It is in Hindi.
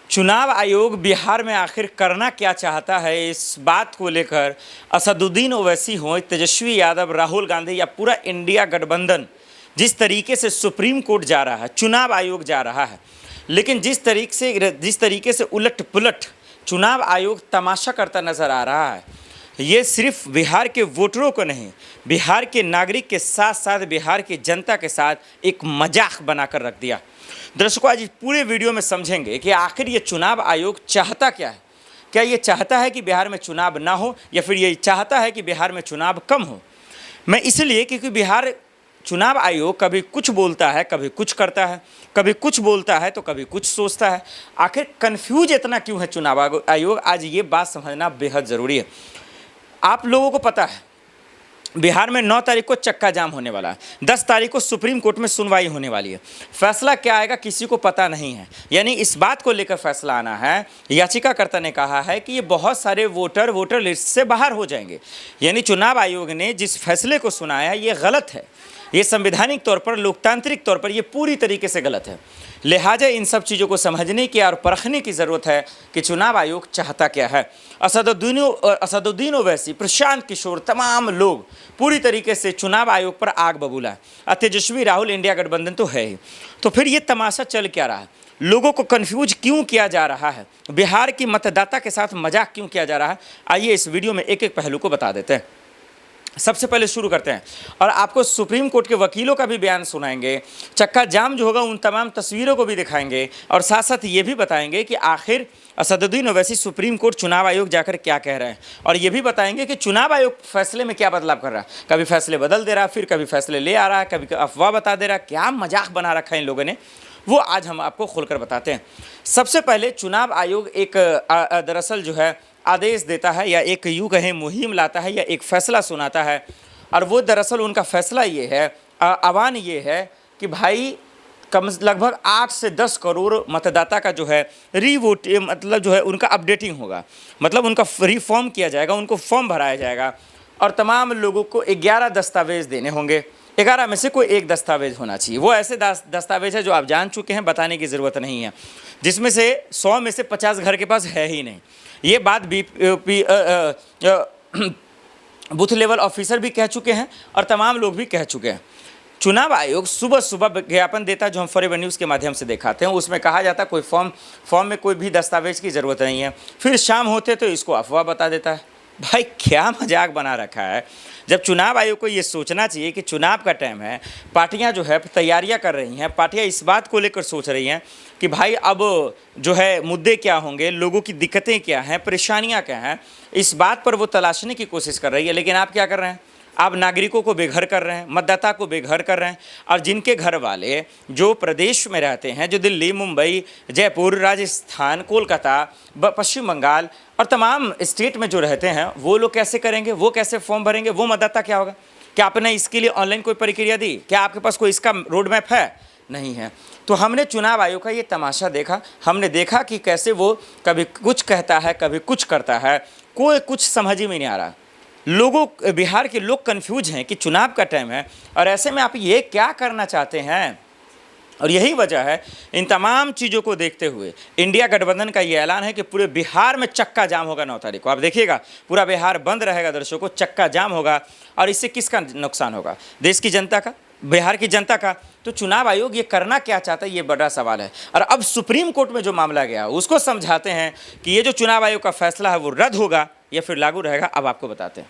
चुनाव आयोग बिहार में आखिर करना क्या चाहता है, इस बात को लेकर असदुद्दीन ओवैसी हो, तेजस्वी यादव, राहुल गांधी या पूरा इंडिया गठबंधन जिस तरीके से सुप्रीम कोर्ट जा रहा है, चुनाव आयोग जा रहा है, लेकिन जिस तरीके से उलट पुलट चुनाव आयोग तमाशा करता नज़र आ रहा है, ये सिर्फ बिहार के वोटरों को नहीं, बिहार के नागरिक के साथ साथ बिहार की जनता के साथ एक मजाक बनाकर रख दिया। दर्शकों, आज इस पूरे वीडियो में समझेंगे कि आखिर ये चुनाव आयोग चाहता क्या है। क्या ये चाहता है कि बिहार में चुनाव ना हो, या फिर ये चाहता है कि बिहार में चुनाव कम हो। मैं इसलिए क्योंकि बिहार चुनाव आयोग कभी कुछ बोलता है, कभी कुछ करता है, कभी कुछ बोलता है तो कभी कुछ सोचता है। आखिर कन्फ्यूज इतना क्यों है चुनाव आयोग, आज ये बात समझना बेहद ज़रूरी है। आप लोगों को पता है बिहार में 9 तारीख को चक्का जाम होने वाला है, 10 तारीख को सुप्रीम कोर्ट में सुनवाई होने वाली है। फैसला क्या आएगा किसी को पता नहीं है, यानी इस बात को लेकर फैसला आना है। याचिकाकर्ता ने कहा है कि ये बहुत सारे वोटर लिस्ट से बाहर हो जाएंगे, यानी चुनाव आयोग ने जिस फैसले को सुनाया ये गलत है, ये संवैधानिक तौर पर, लोकतांत्रिक तौर पर ये पूरी तरीके से गलत है। लिहाजा इन सब चीज़ों को समझने की और परखने की ज़रूरत है कि चुनाव आयोग चाहता क्या है। असदुद्दीन ओवैसी, प्रशांत किशोर, तमाम लोग पूरी तरीके से चुनाव आयोग पर आग बबूला है। तेजस्वी, राहुल, इंडिया गठबंधन तो है ही। तो फिर ये तमाशा चल क्या रहा है, लोगों को कन्फ्यूज क्यों किया जा रहा है, बिहार की मतदाता के साथ मजाक क्यों किया जा रहा है, आइए इस वीडियो में एक एक पहलू को बता देते हैं। सबसे पहले शुरू करते हैं और आपको सुप्रीम कोर्ट के वकीलों का भी बयान सुनाएंगे, चक्का जाम जो होगा उन तमाम तस्वीरों को भी दिखाएंगे, और साथ साथ ये भी बताएंगे कि आखिर असदुद्दीन ओवैसी सुप्रीम कोर्ट चुनाव आयोग जाकर क्या कह रहे हैं, और ये भी बताएंगे कि चुनाव आयोग फैसले में क्या बदलाव कर रहा है। कभी फैसले बदल दे रहा है, फिर कभी फैसले ले आ रहा है, कभी अफवाह बता दे रहा है। क्या मजाक बना रखा है इन लोगों ने, वो आज हम आपको खोलकर बताते हैं। सबसे पहले चुनाव आयोग एक दरअसल जो है आदेश देता है, या एक यूँ कहें मुहिम लाता है, या एक फ़ैसला सुनाता है, और वो दरअसल उनका फ़ैसला ये है, आह्वान ये है कि भाई लगभग 8 से 10 करोड़ मतदाता का जो है रीवोट, मतलब जो है उनका अपडेटिंग होगा, मतलब उनका रिफॉर्म किया जाएगा, उनको फॉर्म भराया जाएगा, और तमाम लोगों को 11 दस्तावेज़ देने होंगे। 11 में से कोई एक दस्तावेज होना चाहिए। वो ऐसे दस्तावेज है जो आप जान चुके हैं, बताने की ज़रूरत नहीं है, जिसमें से 100 में से 50 घर के पास है ही नहीं। ये बात बूथ लेवल ऑफिसर भी कह चुके हैं और तमाम लोग भी कह चुके हैं। चुनाव आयोग सुबह सुबह विज्ञापन देता है, जो हम फॉरएवर न्यूज़ के माध्यम से दिखाते हैं, उसमें कहा जाता है कोई फॉर्म में कोई भी दस्तावेज की ज़रूरत नहीं है। फिर शाम होते तो इसको अफवाह बता देता है। भाई क्या मजाक बना रखा है। जब चुनाव आयोग को ये सोचना चाहिए कि चुनाव का टाइम है, पार्टियां जो है तैयारियां कर रही हैं, पार्टियां इस बात को लेकर सोच रही हैं कि भाई अब जो है मुद्दे क्या होंगे, लोगों की दिक्कतें क्या हैं, परेशानियां क्या हैं, इस बात पर वो तलाशने की कोशिश कर रही है। लेकिन आप क्या कर रहे हैं, आप नागरिकों को बेघर कर रहे हैं, मतदाता को बेघर कर रहे हैं, और जिनके घर वाले जो प्रदेश में रहते हैं, जो दिल्ली, मुंबई, जयपुर, राजस्थान, कोलकाता, पश्चिम बंगाल और तमाम स्टेट में जो रहते हैं, वो लोग कैसे करेंगे, वो कैसे फॉर्म भरेंगे, वो मतदाता क्या होगा। क्या आपने इसके लिए ऑनलाइन कोई प्रक्रिया दी, क्या आपके पास कोई इसका रोड मैप है, नहीं है। तो हमने चुनाव आयोग का ये तमाशा देखा, हमने देखा कि कैसे वो कभी कुछ कहता है, कभी कुछ करता है, कोई कुछ समझ ही में नहीं आ रहा। लोगों, बिहार के लोग कंफ्यूज हैं कि चुनाव का टाइम है और ऐसे में आप ये क्या करना चाहते हैं। और यही वजह है, इन तमाम चीज़ों को देखते हुए इंडिया गठबंधन का ये ऐलान है कि पूरे बिहार में चक्का जाम होगा 9 तारीख को। आप देखिएगा पूरा बिहार बंद रहेगा, दर्शकों, चक्का जाम होगा। और इससे किसका नुकसान होगा, देश की जनता का, बिहार की जनता का। तो चुनाव आयोग ये करना क्या चाहता है, ये बड़ा सवाल है। और अब सुप्रीम कोर्ट में जो मामला गया उसको समझाते हैं कि ये जो चुनाव आयोग का फैसला है वो रद्द होगा या फिर लागू रहेगा। अब आपको बताते हैं।